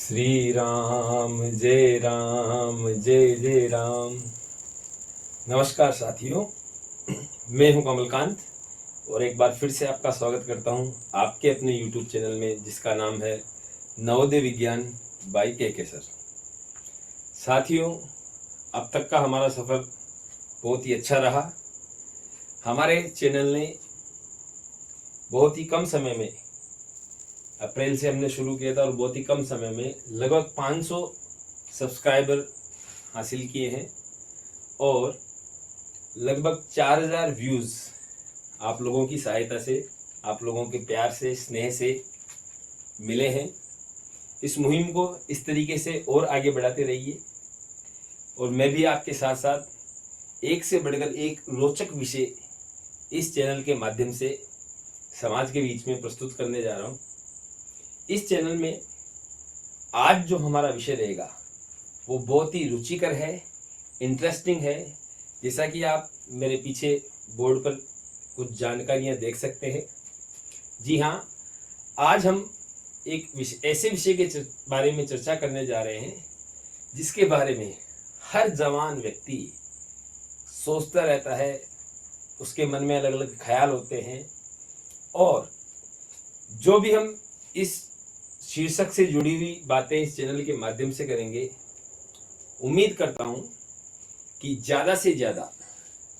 श्री राम जय राम जय जय राम। नमस्कार साथियों, मैं हूं कमलकांत और एक बार फिर से आपका स्वागत करता हूं आपके अपने YouTube चैनल में जिसका नाम है नवोदय विज्ञान बाय के सर। साथियों, अब तक का हमारा सफ़र बहुत ही अच्छा रहा। हमारे चैनल ने बहुत ही कम समय में, अप्रैल से हमने शुरू किया था और बहुत ही कम समय में लगभग 500 सब्सक्राइबर हासिल किए हैं और लगभग 4000 व्यूज़ आप लोगों की सहायता से, आप लोगों के प्यार से, स्नेह से मिले हैं। इस मुहिम को इस तरीके से और आगे बढ़ाते रहिए और मैं भी आपके साथ साथ एक से बढ़कर एक रोचक विषय इस चैनल के माध्यम से समाज के बीच में प्रस्तुत करने जा रहा हूँ। इस चैनल में आज जो हमारा विषय रहेगा वो बहुत ही रुचिकर है, इंटरेस्टिंग है। जैसा कि आप मेरे पीछे बोर्ड पर कुछ जानकारियां देख सकते हैं। जी हाँ, आज हम एक ऐसे विषय के बारे में चर्चा करने जा रहे हैं जिसके बारे में हर जवान व्यक्ति सोचता रहता है, उसके मन में अलग अलग ख्याल होते हैं और जो भी हम इस शीर्षक से जुड़ी हुई बातें इस चैनल के माध्यम से करेंगे, उम्मीद करता हूं कि ज़्यादा से ज़्यादा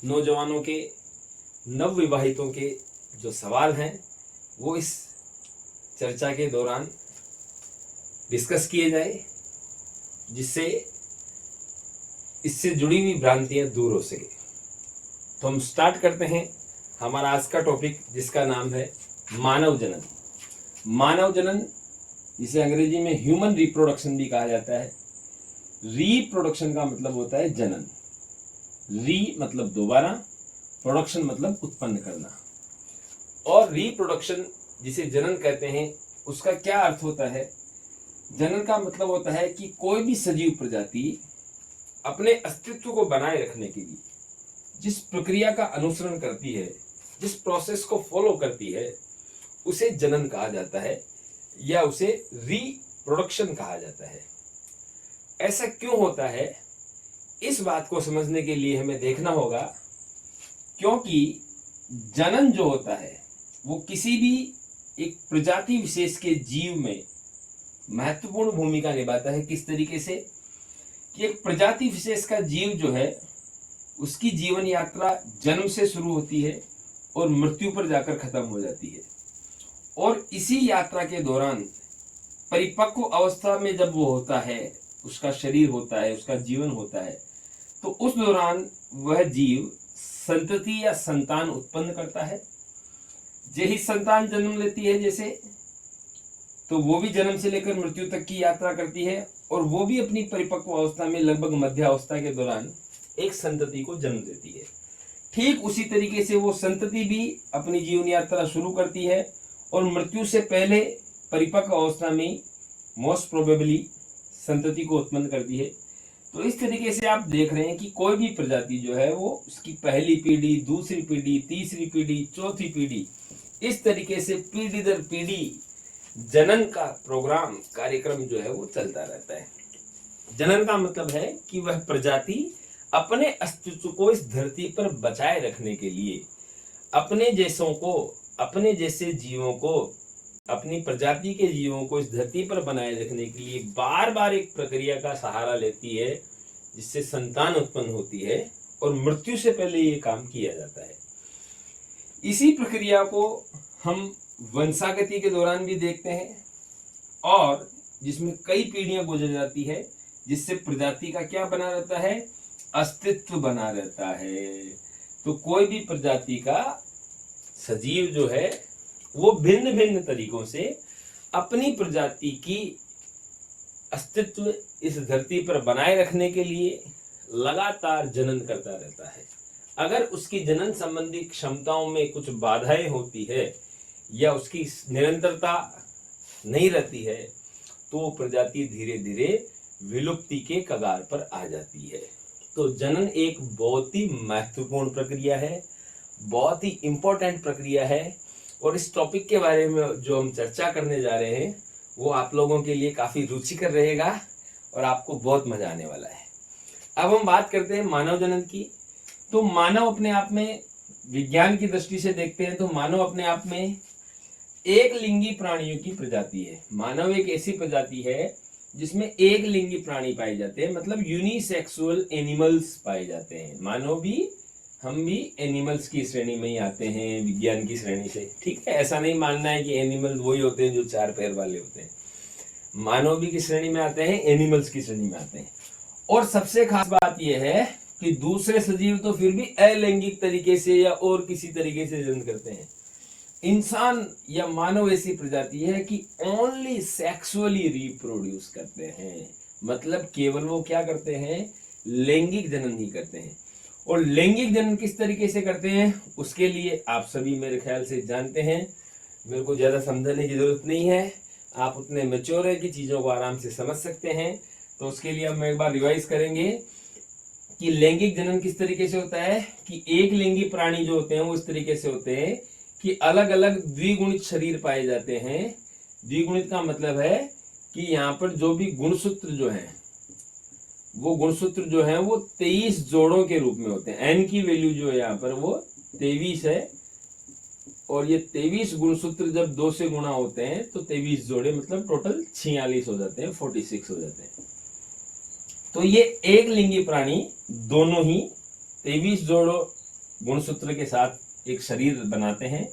नौजवानों के, नवविवाहितों के जो सवाल हैं वो इस चर्चा के दौरान डिस्कस किए जाए, जिससे इससे जुड़ी हुई भ्रांतियां दूर हो सके। तो हम स्टार्ट करते हैं हमारा आज का टॉपिक, जिसका नाम है मानव जनन। मानव जनन, जिसे अंग्रेजी में ह्यूमन रिप्रोडक्शन भी कहा जाता है। रिप्रोडक्शन का मतलब होता है जनन। री मतलब दोबारा, प्रोडक्शन मतलब उत्पन्न करना। और रिप्रोडक्शन जिसे जनन कहते हैं, उसका क्या अर्थ होता है? जनन का मतलब होता है कि कोई भी सजीव प्रजाति अपने अस्तित्व को बनाए रखने के लिए जिस प्रक्रिया का अनुसरण करती है, जिस प्रोसेस को फॉलो करती है, उसे जनन कहा जाता है या उसे रिप्रोडक्शन कहा जाता है। ऐसा क्यों होता है, इस बात को समझने के लिए हमें देखना होगा, क्योंकि जनन जो होता है वो किसी भी एक प्रजाति विशेष के जीव में महत्वपूर्ण भूमिका निभाता है। किस तरीके से कि एक प्रजाति विशेष का जीव जो है, उसकी जीवन यात्रा जन्म से शुरू होती है और मृत्यु पर जाकर खत्म हो जाती है। और इसी यात्रा के दौरान परिपक्व अवस्था में जब वो होता है, उसका शरीर होता है, उसका जीवन होता है, तो उस दौरान वह जीव संतति या संतान उत्पन्न करता है। यही संतान जन्म लेती है जैसे, तो वो भी जन्म से लेकर मृत्यु तक की यात्रा करती है और वो भी अपनी परिपक्व अवस्था में लगभग मध्यावस्था के दौरान एक संतति को जन्म देती है। ठीक उसी तरीके से वो संतति भी अपनी जीवन यात्रा शुरू करती है और मृत्यु से पहले परिपक्व अवस्था में मोस्ट प्रोबेबली संतति को उत्पन्न करती है। तो इस तरीके से आप देख रहे हैं कि कोई भी प्रजाति जो है वो उसकी पहली पीढ़ी, दूसरी पीढ़ी, तीसरी पीढ़ी, चौथी पीढ़ी, इस तरीके से पीढ़ी दर पीढ़ी जनन का प्रोग्राम, कार्यक्रम जो है वो चलता रहता है। जनन का मतलब है कि वह प्रजाति अपने अस्तित्व को इस धरती पर बचाए रखने के लिए अपने जैसों को, अपने जैसे जीवों को, अपनी प्रजाति के जीवों को इस धरती पर बनाए रखने के लिए बार बार एक प्रक्रिया का सहारा लेती है, जिससे संतान उत्पन्न होती है और मृत्यु से पहले ये काम किया जाता है। इसी प्रक्रिया को हम वंशागति के दौरान भी देखते हैं और जिसमें कई पीढ़ियां गुजर जाती है, जिससे प्रजाति का क्या बना रहता है? अस्तित्व बना रहता है। तो कोई भी प्रजाति का सजीव जो है वो भिन्न भिन्न तरीकों से अपनी प्रजाति की अस्तित्व इस धरती पर बनाए रखने के लिए लगातार जनन करता रहता है। अगर उसकी जनन संबंधी क्षमताओं में कुछ बाधाएं होती है या उसकी निरंतरता नहीं रहती है, तो प्रजाति धीरे धीरे विलुप्ति के कगार पर आ जाती है। तो जनन एक बहुत ही महत्वपूर्ण प्रक्रिया है, बहुत ही इम्पोर्टेंट प्रक्रिया है और इस टॉपिक के बारे में जो हम चर्चा करने जा रहे हैं वो आप लोगों के लिए काफी रुचिकर रहेगा और आपको बहुत मजा आने वाला है। अब हम बात करते हैं मानव जनन की। तो मानव अपने आप में, विज्ञान की दृष्टि से देखते हैं तो मानव अपने आप में एक लिंगी प्राणियों की प्रजाति है। मानव एक ऐसी प्रजाति है जिसमें एक लिंगी प्राणी पाए जाते हैं, मतलब यूनिसेक्सुअल एनिमल्स पाए जाते हैं। मानव भी, हम भी एनिमल्स की श्रेणी में ही आते हैं, विज्ञान की श्रेणी से। ठीक है, ऐसा नहीं मानना है कि एनिमल वही होते हैं जो 4 पैर वाले होते हैं। मानव भी किस श्रेणी में आते हैं? एनिमल्स की श्रेणी में आते हैं। और सबसे खास बात यह है कि दूसरे सजीव तो फिर भी अलैंगिक तरीके से या और किसी तरीके से जन्म करते हैं। इंसान या मानव ऐसी प्रजाति है कि ओनली सेक्सुअली रिप्रोड्यूस करते हैं, मतलब केवल वो क्या करते हैं? लैंगिक जनन ही करते हैं। और लैंगिक जनन किस तरीके से करते हैं उसके लिए आप सभी मेरे ख्याल से जानते हैं, मेरे को ज्यादा समझाने की जरूरत नहीं है, आप उतने मैच्योर है कि चीजों को आराम से समझ सकते हैं। तो उसके लिए हम एक बार रिवाइज करेंगे कि लैंगिक जनन किस तरीके से होता है कि एक लिंगी प्राणी जो होते हैं वो इस तरीके से होते हैं कि अलग अलग द्विगुणित शरीर पाए जाते हैं। द्विगुणित का मतलब है कि यहाँ पर जो भी गुणसूत्र जो है वो गुणसूत्र जो है वो 23 जोड़ों के रूप में होते हैं। एन की वैल्यू जो है यहाँ पर वो 23 है और ये 23 गुणसूत्र जब 2 से गुणा होते हैं तो 23 जोड़े, मतलब टोटल 46 हो जाते हैं, 46 हो जाते हैं। तो ये एक लिंगी प्राणी दोनों ही 23 जोड़ों गुणसूत्र के साथ एक शरीर बनाते हैं।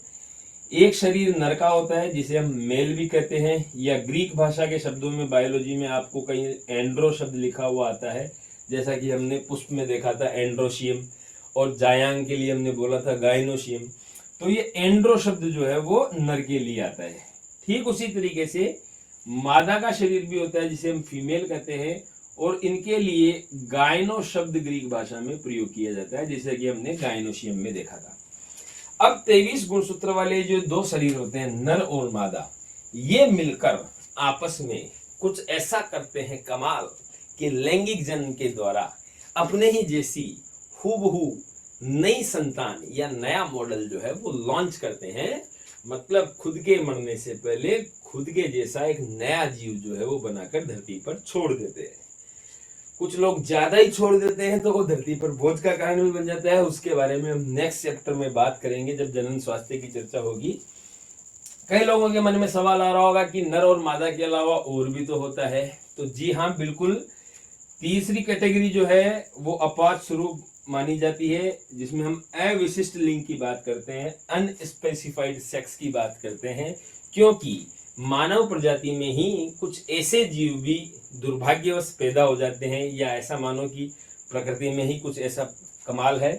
एक शरीर नर का होता है जिसे हम मेल भी कहते हैं, या ग्रीक भाषा के शब्दों में, बायोलॉजी में आपको कहीं एंड्रो शब्द लिखा हुआ आता है, जैसा कि हमने पुष्प में देखा था एंड्रोशियम, और जायांग के लिए हमने बोला था गाइनोशियम। तो ये एंड्रो शब्द जो है वो नर के लिए आता है। ठीक उसी तरीके से मादा का शरीर भी होता है जिसे हम फीमेल कहते हैं, और इनके लिए गायनो शब्द ग्रीक भाषा में प्रयोग किया जाता है, जैसे कि हमने गायनोशियम में देखा था। अब 23 गुणसूत्र वाले जो 2 शरीर होते हैं, नर और मादा, ये मिलकर आपस में कुछ ऐसा करते हैं कमाल कि लैंगिक जनन के द्वारा अपने ही जैसी हूबहू नई संतान या नया मॉडल जो है वो लॉन्च करते हैं। मतलब खुद के मरने से पहले खुद के जैसा एक नया जीव जो है वो बनाकर धरती पर छोड़ देते हैं। कुछ लोग ज्यादा ही छोड़ देते हैं तो वो धरती पर बोझ का कारण भी बन जाता है। उसके बारे में हम नेक्स्ट चैप्टर में बात करेंगे जब जनन स्वास्थ्य की चर्चा होगी। कई लोगों के मन में सवाल आ रहा होगा कि नर और मादा के अलावा और भी तो होता है। तो जी हाँ, बिल्कुल। तीसरी कैटेगरी जो है वो अपात स्वरूप मानी जाती है, जिसमें हम अविशिष्ट लिंग की बात करते हैं, अनस्पेसिफाइड सेक्स की बात करते हैं, क्योंकि मानव प्रजाति में ही कुछ ऐसे जीव भी दुर्भाग्यवश पैदा हो जाते हैं, या ऐसा मानो कि प्रकृति में ही कुछ ऐसा कमाल है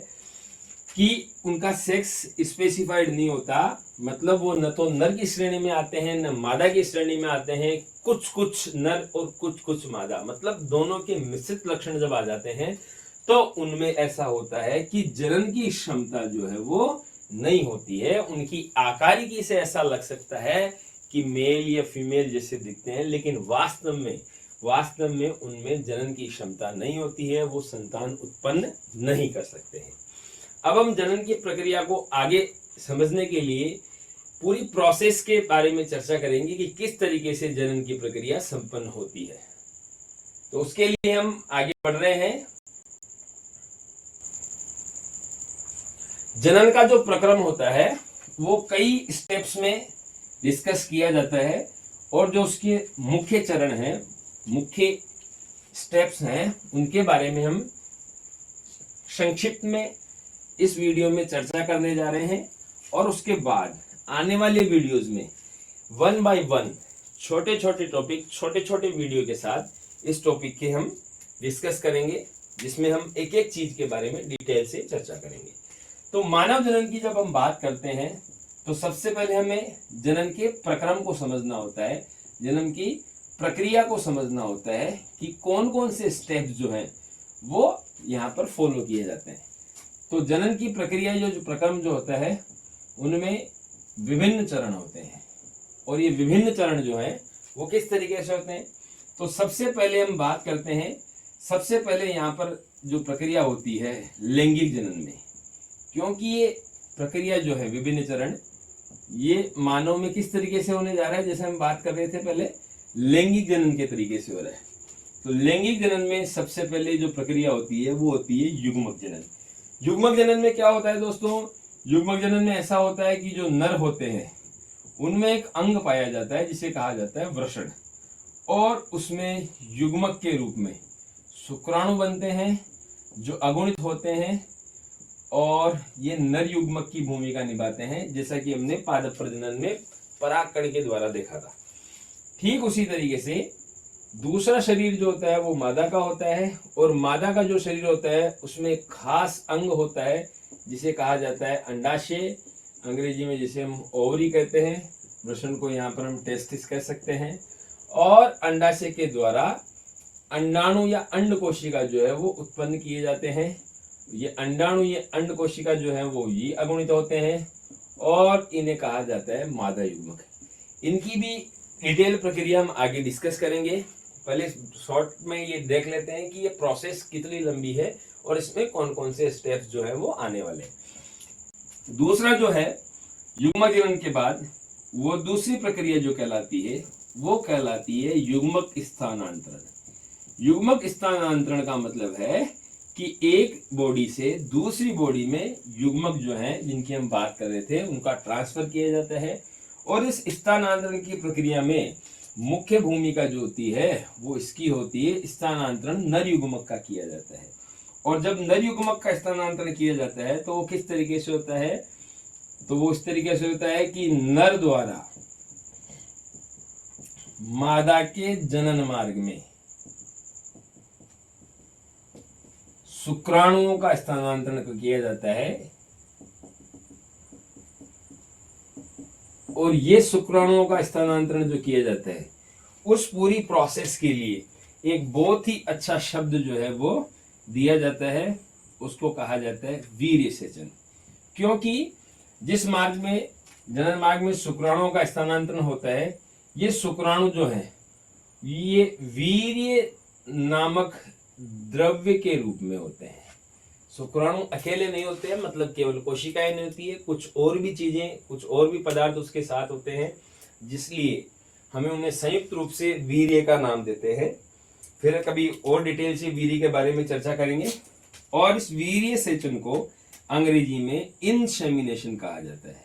कि उनका सेक्स स्पेसिफाइड नहीं होता। मतलब वो न तो नर की श्रेणी में आते हैं न मादा की श्रेणी में आते हैं, कुछ कुछ नर और कुछ कुछ मादा, मतलब दोनों के मिश्रित लक्षण जब आ जाते हैं तो उनमें ऐसा होता है कि जनन की क्षमता जो है वो नहीं होती है। उनकी आकारिकी से ऐसा लग सकता है कि मेल या फीमेल जैसे दिखते हैं, लेकिन वास्तव में उनमें जनन की क्षमता नहीं होती है, वो संतान उत्पन्न नहीं कर सकते हैं। अब हम जनन की प्रक्रिया को आगे समझने के लिए पूरी प्रोसेस के बारे में चर्चा करेंगे कि किस तरीके से जनन की प्रक्रिया संपन्न होती है। तो उसके लिए हम आगे बढ़ रहे हैं। जनन का जो प्रक्रम होता है वो कई स्टेप्स में डिस्कस किया जाता है, और जो उसके मुख्य चरण हैं, मुख्य स्टेप्स हैं, उनके बारे में हम संक्षिप्त में इस वीडियो में चर्चा करने जा रहे हैं। और उसके बाद आने वाले वीडियोस में 1 बाय 1 छोटे छोटे टॉपिक, छोटे छोटे वीडियो के साथ इस टॉपिक के हम डिस्कस करेंगे, जिसमें हम एक एक चीज के बारे में डिटेल से चर्चा करेंगे। तो मानव जनन की जब हम बात करते हैं तो सबसे पहले हमें जनन के प्रक्रम को समझना होता है, जनन की प्रक्रिया को समझना होता है कि कौन कौन से स्टेप्स जो हैं वो यहाँ पर फॉलो किए जाते हैं। तो जनन की प्रक्रिया जो प्रक्रम जो होता है उनमें विभिन्न चरण होते हैं, और ये विभिन्न चरण जो हैं वो किस तरीके से होते हैं। तो सबसे पहले हम बात करते हैं, सबसे पहले यहाँ पर जो प्रक्रिया होती है लैंगिक जनन में, क्योंकि ये प्रक्रिया जो है विभिन्न चरण ये मानव में किस तरीके से होने जा रहा है, जैसे हम बात कर रहे थे पहले लैंगिक जनन के तरीके से हो रहा है। तो लैंगिक जनन में सबसे पहले जो प्रक्रिया होती है वो होती है युग्मक जनन। युग्मक जनन में क्या होता है दोस्तों? युग्मक जनन में ऐसा होता है कि जो नर होते हैं उनमें एक अंग पाया जाता है जिसे कहा जाता है वृषण, और उसमें युग्मक के रूप में शुक्राणु बनते हैं जो अगुणित होते हैं, और ये नर युग्मक की भूमिका निभाते हैं, जैसा कि हमने पादप प्रजनन में परागकण के द्वारा देखा था। ठीक उसी तरीके से दूसरा शरीर जो होता है वो मादा का होता है, और मादा का जो शरीर होता है उसमें एक खास अंग होता है जिसे कहा जाता है अंडाशय, अंग्रेजी में जिसे हम ओवरी कहते हैं, वृषण को यहाँ पर हम टेस्टिस कह सकते हैं। और अंडाशय के द्वारा अंडाणु या अंड कोशिका जो है वो उत्पन्न किए जाते हैं। ये अंडाणु, ये अंड कोशिका जो है वो ये अगुणित होते हैं, और इन्हें कहा जाता है मादा युग्मक। इनकी भी डिटेल प्रक्रिया हम आगे डिस्कस करेंगे। पहले शॉर्ट में ये देख लेते हैं कि ये प्रोसेस कितनी लंबी है और इसमें कौन कौन से स्टेप्स जो है वो आने वाले हैं। दूसरा जो है युग्मक जनन के बाद वो दूसरी प्रक्रिया जो कहलाती है वो कहलाती है युग्मक स्थानांतरण। युग्मक स्थानांतरण का मतलब है कि एक बॉडी से दूसरी बॉडी में युग्मक जो है जिनकी हम बात कर रहे थे उनका ट्रांसफर किया जाता है, और इस स्थानांतरण की प्रक्रिया में मुख्य भूमिका जो होती है वो इसकी होती है, स्थानांतरण नर युग्मक का किया जाता है। और जब नर युग्मक का स्थानांतरण किया जाता है तो वो किस तरीके से होता है? तो वो इस तरीके से होता है कि नर द्वारा मादा के जनन मार्ग में शुक्राणुओं का स्थानांतरण किया जाता है, और ये शुक्राणुओं का स्थानांतरण जो किया जाता है उस पूरी प्रोसेस के लिए एक बहुत ही अच्छा शब्द जो है वो दिया जाता है, उसको कहा जाता है वीर्य सेचन। क्योंकि जिस मार्ग में, जनन मार्ग में शुक्राणुओं का स्थानांतरण होता है, ये शुक्राणु जो है ये वीर्य नामक द्रव्य के रूप में होते हैं। शुक्राणु अकेले नहीं होते हैं, मतलब केवल कोशिकाएं नहीं होती है, कुछ और भी चीजें, कुछ और भी पदार्थ उसके साथ होते हैं, जिसलिए हमें उन्हें संयुक्त रूप से वीर्य का नाम देते हैं। फिर कभी और डिटेल से वीर्य के बारे में चर्चा करेंगे। और इस वीर्य सेचन को अंग्रेजी में इंसेमिनेशन कहा जाता है।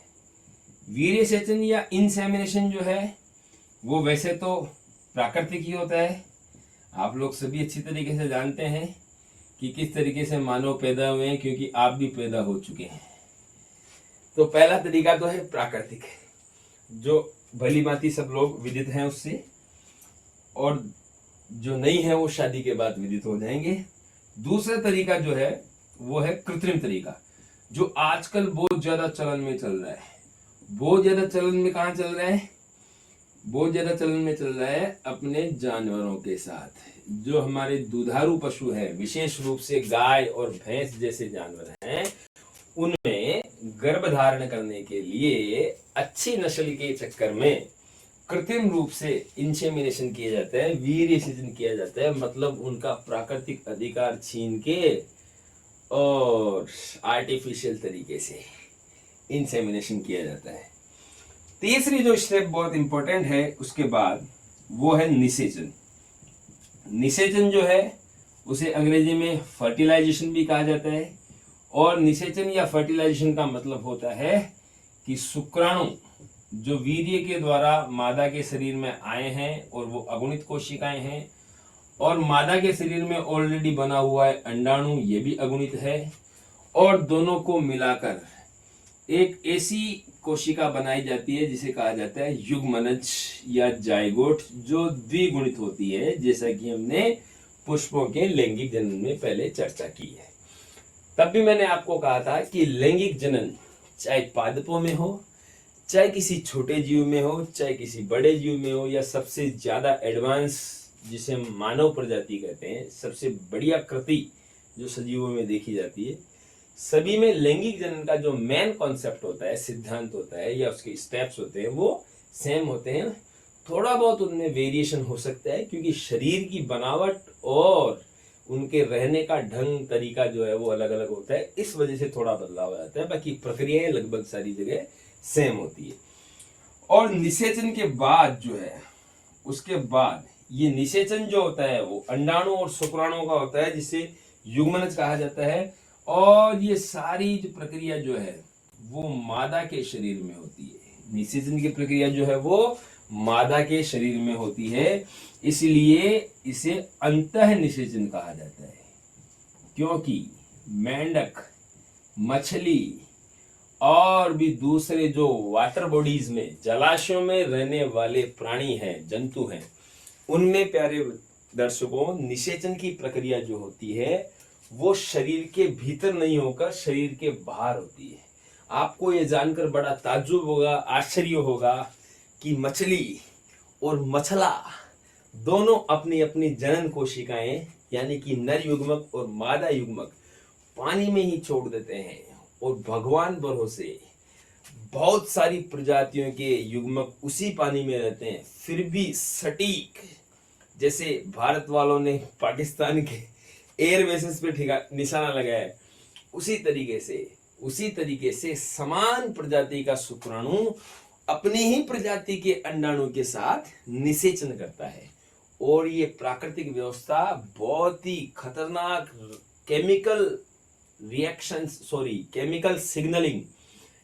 वीर्य सेचन या इंसेमिनेशन जो है वो वैसे तो प्राकृतिक ही होता है। आप लोग सभी अच्छी तरीके से जानते हैं कि किस तरीके से मानव पैदा हुए हैं, क्योंकि आप भी पैदा हो चुके हैं। तो पहला तरीका तो है प्राकृतिक, जो भली भांति सब लोग विदित हैं उससे, और जो नहीं है वो शादी के बाद विदित हो जाएंगे। दूसरा तरीका जो है वो है कृत्रिम तरीका, जो आजकल बहुत ज्यादा चलन में चल रहा है। बहुत ज्यादा चलन में कहाँ चल रहा है? बहुत ज्यादा चलन में चल रहा है अपने जानवरों के साथ। जो हमारे दुधारू पशु है, विशेष रूप से गाय और भैंस जैसे जानवर हैं, उनमें गर्भधारण करने के लिए अच्छी नस्ल के चक्कर में कृत्रिम रूप से इंसेमिनेशन किया जाता है, वीर्य सेचन किया जाता है। मतलब उनका प्राकृतिक अधिकार छीन के और आर्टिफिशियल तरीके से इंसेमिनेशन किया जाता है। तीसरी जो स्टेप बहुत इंपॉर्टेंट है उसके बाद वो है निषेचन। निषेचन जो है उसे अंग्रेजी में फर्टिलाइजेशन भी कहा जाता है। और निषेचन या फर्टिलाइजेशन का मतलब होता है कि शुक्राणु जो वीर्य के द्वारा मादा के शरीर में आए हैं और वो अगुणित कोशिकाएं हैं, और मादा के शरीर में ऑलरेडी बना हुआ है अंडाणु, ये भी अगुणित है, और दोनों को मिलाकर एक ऐसी कोशिका बनाई जाती है जिसे कहा जाता है युग्मनज या जाइगोट, जो द्विगुणित होती है, जैसा कि हमने पुष्पों के लैंगिक जनन में पहले चर्चा की है। तब भी मैंने आपको कहा था कि लैंगिक जनन चाहे पादपों में हो, चाहे किसी छोटे जीव में हो, चाहे किसी बड़े जीव में हो, या सबसे ज्यादा एडवांस जिसे हम मानव प्रजाति कहते हैं, सबसे बढ़िया कृति जो सजीवों में देखी जाती है, सभी में लैंगिक जनन का जो मेन कॉन्सेप्ट होता है, सिद्धांत होता है, या उसके स्टेप्स होते हैं, वो सेम होते हैं। थोड़ा बहुत उनमें वेरिएशन हो सकता है, क्योंकि शरीर की बनावट और उनके रहने का ढंग, तरीका जो है वो अलग अलग होता है, इस वजह से थोड़ा बदलाव आता है। बाकी प्रक्रियाएं लगभग सारी जगह सेम होती है। और निषेचन के बाद जो है उसके बाद ये निषेचन जो होता है वो अंडाणु और शुक्राणु का होता है, जिसे युग्मनज कहा जाता है। और ये सारी जो प्रक्रिया जो है वो मादा के शरीर में होती है। निषेचन की प्रक्रिया जो है वो मादा के शरीर में होती है, इसलिए इसे अंतः निषेचन कहा जाता है। क्योंकि मेंढक, मछली और भी दूसरे जो वाटर बॉडीज में, जलाशयों में रहने वाले प्राणी हैं, जंतु हैं, उनमें प्यारे दर्शकों निषेचन की प्रक्रिया जो होती है वो शरीर के भीतर नहीं होकर शरीर के बाहर होती है। आपको ये जानकर बड़ा ताज्जुब होगा, आश्चर्य होगा कि मछली और मछला दोनों अपनी अपनी जनन कोशिकाएं यानी कि नर युग्मक और मादा युग्मक पानी में ही छोड़ देते हैं, और भगवान भरोसे बहुत सारी प्रजातियों के युग्मक उसी पानी में रहते हैं। फिर भी सटीक, जैसे भारत वालों ने पाकिस्तान के एयर बेसिस पे निशाना लगाया है, उसी तरीके से समान प्रजाति का शुक्राणु अपनी ही प्रजाति के अंडाणु के साथ निषेचन करता है। और ये प्राकृतिक व्यवस्था बहुत ही खतरनाक केमिकल सिग्नलिंग,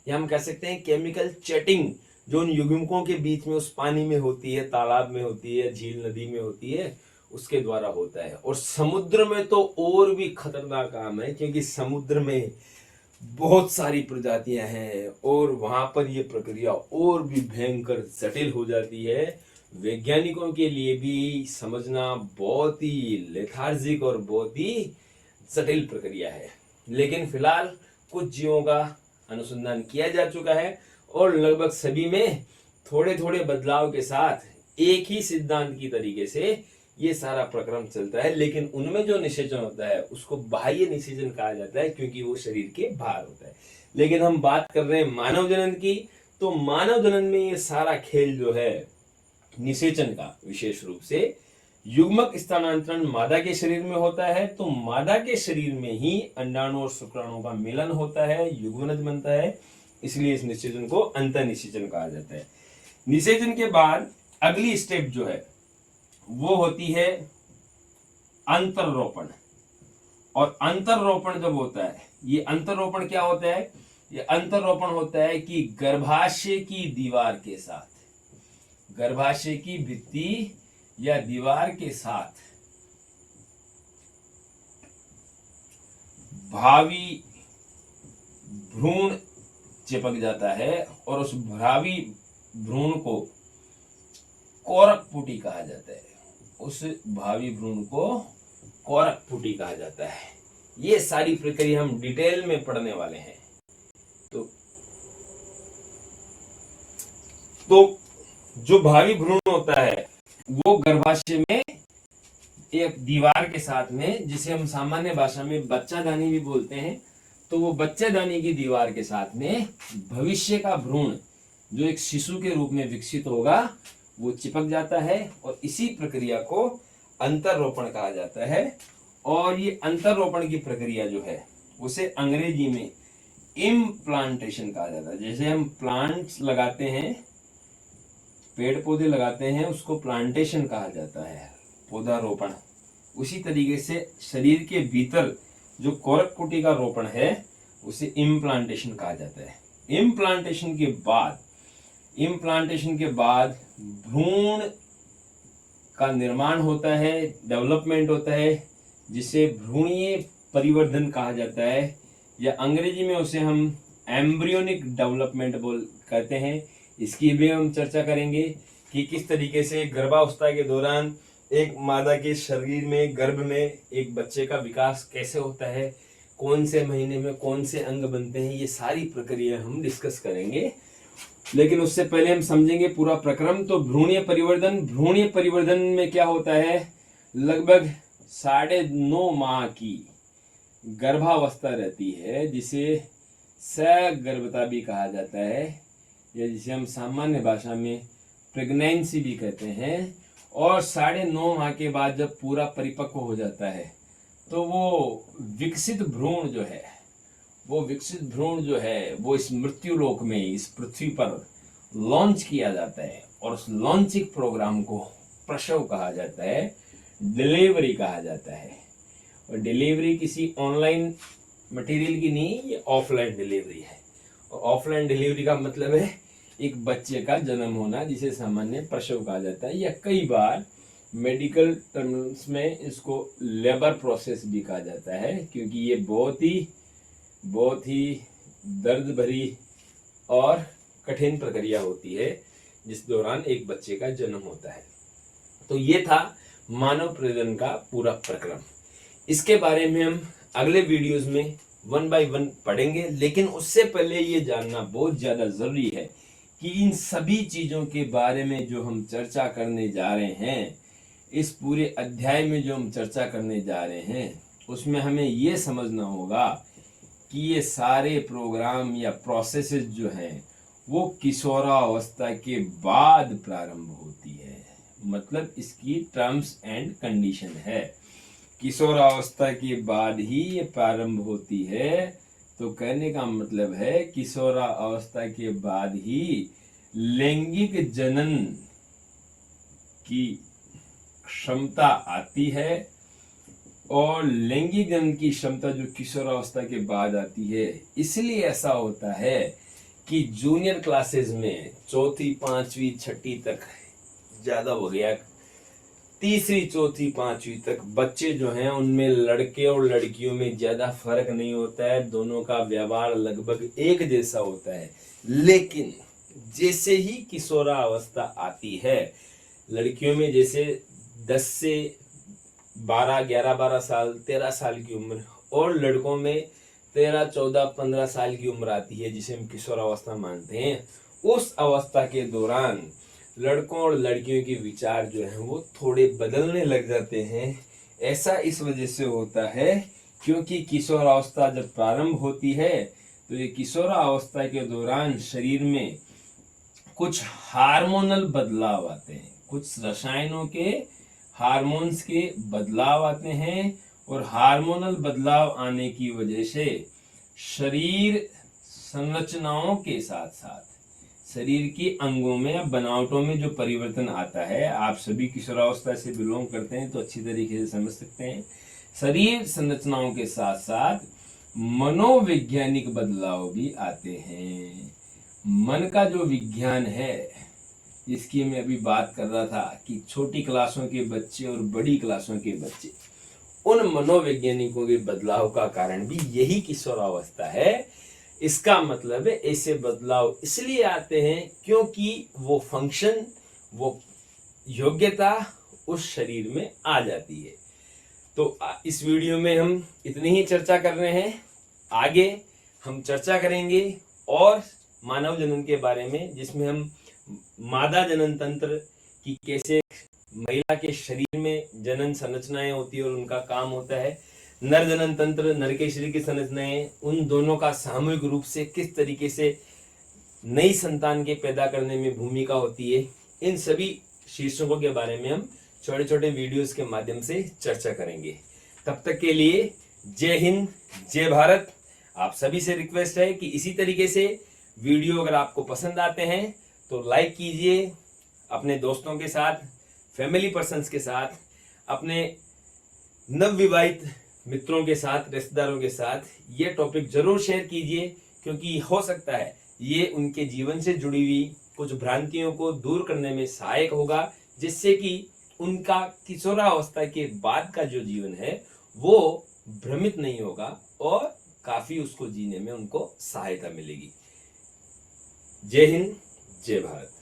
या हम कह सकते हैं केमिकल चैटिंग, जो उन युग्मकों के बीच में उस पानी में होती है, तालाब में होती है, झील नदी में होती है, उसके द्वारा होता है। और समुद्र में तो और भी खतरनाक काम है, क्योंकि समुद्र में बहुत सारी प्रजातियां हैं और वहां पर यह प्रक्रिया और भी भयंकर जटिल हो जाती है। वैज्ञानिकों के लिए भी समझना बहुत ही लेथार्जिक और बहुत ही जटिल प्रक्रिया है। लेकिन फिलहाल कुछ जीवों का अनुसंधान किया जा चुका है और लगभग सभी में थोड़े थोड़े बदलाव के साथ एक ही सिद्धांत की तरीके से ये सारा प्रक्रम चलता है। लेकिन उनमें जो निषेचन होता है उसको बाह्य निषेचन कहा जाता है, क्योंकि वो शरीर के बाहर होता है। लेकिन हम बात कर रहे हैं मानव जनन की, तो मानव जनन में ये सारा खेल जो है निषेचन का, विशेष रूप से युग्मक स्थानांतरण मादा के शरीर में होता है। तो मादा के शरीर में ही अंडाणु और शुक्राणु का मिलन होता है, युग्मनज बनता है, इसलिए इस निषेचन को अंतः निषेचन कहा जाता है। निषेचन के बाद अगली स्टेप जो है वो होती है अंतररोपण। और अंतररोपण जब होता है, ये अंतररोपण क्या होता है? ये अंतररोपण होता है कि गर्भाशय की दीवार के साथ, गर्भाशय की भित्ति या दीवार के साथ भावी भ्रूण चिपक जाता है, और उस भावी भ्रूण को कोरक पुटी कहा जाता है। उस भावी भ्रूण को कोरक पुटी कहा जाता है। ये सारी प्रक्रिया हम डिटेल में पढ़ने वाले हैं। तो जो भावी भ्रूण होता है वो गर्भाशय में एक दीवार के साथ में, जिसे हम सामान्य भाषा में बच्चादानी भी बोलते हैं, तो वो बच्चादानी की दीवार के साथ में भविष्य का भ्रूण जो एक शिशु के रूप में विकसित होगा वो चिपक जाता है, और इसी प्रक्रिया को अंतररोपण कहा जाता है। और ये अंतररोपण की प्रक्रिया जो है उसे अंग्रेजी में इम्प्लांटेशन कहा जाता है। जैसे हम प्लांट्स लगाते हैं, पेड़ पौधे लगाते हैं, उसको प्लांटेशन कहा जाता है, पौधारोपण। उसी तरीके से शरीर के भीतर जो कोरक पुटी का रोपण है उसे इम्प्लांटेशन कहा जाता है। इम्प्लांटेशन के बाद भ्रूण का निर्माण होता है, डेवलपमेंट होता है, जिसे भ्रूणीय परिवर्धन कहा जाता है, या अंग्रेजी में उसे हम एम्ब्रियोनिक डेवलपमेंट कहते हैं। इसकी भी हम चर्चा करेंगे कि किस तरीके से गर्भावस्था के दौरान एक मादा के शरीर में, गर्भ में एक बच्चे का विकास कैसे होता है, कौन से महीने में कौन से अंग बनते हैं, ये सारी प्रक्रिया हम डिस्कस करेंगे। लेकिन उससे पहले हम समझेंगे पूरा प्रक्रम। तो भ्रूणीय परिवर्धन में क्या होता है? लगभग 9.5 माह की गर्भावस्था रहती है, जिसे सगर्भता भी कहा जाता है, या जिसे हम सामान्य भाषा में प्रेगनेंसी भी कहते हैं। और 9.5 माह के बाद जब पूरा परिपक्व हो जाता है तो वो विकसित भ्रूण जो है वो इस मृत्युलोक में, इस पृथ्वी पर लॉन्च किया जाता है, और उस लॉन्चिंग प्रोग्राम को प्रसव कहा जाता है, डिलीवरी कहा जाता है। और डिलीवरी किसी ऑनलाइन मटेरियल की नहीं, ये ऑफलाइन डिलीवरी है। और ऑफलाइन डिलीवरी का मतलब है एक बच्चे का जन्म होना, जिसे सामान्य प्रसव कहा जाता है, या कई बार मेडिकल टर्म्स में इसको लेबर प्रोसेस भी कहा जाता है, क्योंकि ये बहुत ही दर्द भरी और कठिन प्रक्रिया होती है जिस दौरान एक बच्चे का जन्म होता है। तो ये था मानव प्रजनन का पूरा प्रक्रम। इसके बारे में हम अगले वीडियोस में 1 by 1 पढ़ेंगे, लेकिन उससे पहले ये जानना बहुत ज़्यादा ज़रूरी है कि इन सभी चीज़ों के बारे में जो हम चर्चा करने जा रहे हैं, इस पूरे अध्याय में जो हम चर्चा करने जा रहे हैं, उसमें हमें ये समझना होगा कि ये सारे प्रोग्राम या प्रोसेसेस जो हैं वो किशोरावस्था के बाद प्रारंभ होती है। मतलब इसकी टर्म्स एंड कंडीशन है, किशोरावस्था के बाद ही ये प्रारंभ होती है। तो कहने का मतलब है किशोरावस्था के बाद ही लैंगिक जनन की क्षमता आती है। और लैंगिक जनन की क्षमता जो किशोरावस्था के बाद आती है, इसलिए ऐसा होता है कि जूनियर क्लासेस में 4वीं 5वीं 6वीं तक ज़्यादा हो गया, 3री 4थी 5वीं तक बच्चे जो हैं उनमें लड़के और लड़कियों में ज़्यादा फर्क नहीं होता है, दोनों का व्यवहार लगभग एक जैसा होता है। लेकिन जैसे ही किशोरावस्था आती है, लड़कियों में जैसे 10 से 12 11 12 साल 13 साल की उम्र, और लड़कों में 13 14 15 साल की उम्र आती है, जिसे हम किशोरावस्था मानते हैं। उस अवस्था के दौरान लड़कों और लड़कियों के विचार जो हैं वो थोड़े बदलने लग जाते हैं। ऐसा इस वजह से होता है क्योंकि किशोरावस्था जब प्रारंभ होती है तो ये किशोरावस्था के दौरान शरीर में कुछ हार्मोनल बदलाव आते हैं, कुछ रसायनों के हार्मोन्स के बदलाव आते हैं। और हार्मोनल बदलाव आने की वजह से शरीर संरचनाओं के साथ साथ शरीर के अंगों में या बनावटों में जो परिवर्तन आता है, आप सभी किशोरावस्था से बिलोंग करते हैं तो अच्छी तरीके से समझ सकते हैं। शरीर संरचनाओं के साथ साथ मनोवैज्ञानिक बदलाव भी आते हैं। मन का जो विज्ञान है, जिसकी मैं अभी बात कर रहा था कि छोटी क्लासों के बच्चे और बड़ी क्लासों के बच्चे, उन मनोवैज्ञानिकों के बदलाव का कारण भी यही किशोरावस्था है। इसका मतलब है ऐसे बदलाव इसलिए आते हैं क्योंकि वो फंक्शन, वो योग्यता उस शरीर में आ जाती है। तो इस वीडियो में हम इतनी ही चर्चा कर रहे हैं। आगे हम चर्चा करेंगे और मानव जनन के बारे में, जिसमें हम मादा जनन तंत्र की कैसे महिला के शरीर में जनन संरचनाएं होती है और उनका काम होता है, नर जनन तंत्र, नर के शरीर की संरचनाएं, उन दोनों का सामूहिक रूप से किस तरीके से नई संतान के पैदा करने में भूमिका होती है, इन सभी शीर्षकों के बारे में हम छोटे छोटे वीडियोस के माध्यम से चर्चा करेंगे। तब तक के लिए जय हिंद, जय भारत। आप सभी से रिक्वेस्ट है कि इसी तरीके से वीडियो अगर आपको पसंद आते हैं तो लाइक कीजिए, अपने दोस्तों के साथ, फैमिली पर्सन्स के साथ, अपने नवविवाहित मित्रों के साथ, रिश्तेदारों के साथ ये टॉपिक जरूर शेयर कीजिए, क्योंकि हो सकता है ये उनके जीवन से जुड़ी हुई कुछ भ्रांतियों को दूर करने में सहायक होगा, जिससे कि उनका किशोरावस्था के बाद का जो जीवन है वो भ्रमित नहीं होगा और काफी उसको जीने में उनको सहायता मिलेगी। जय हिंद, जय भारत।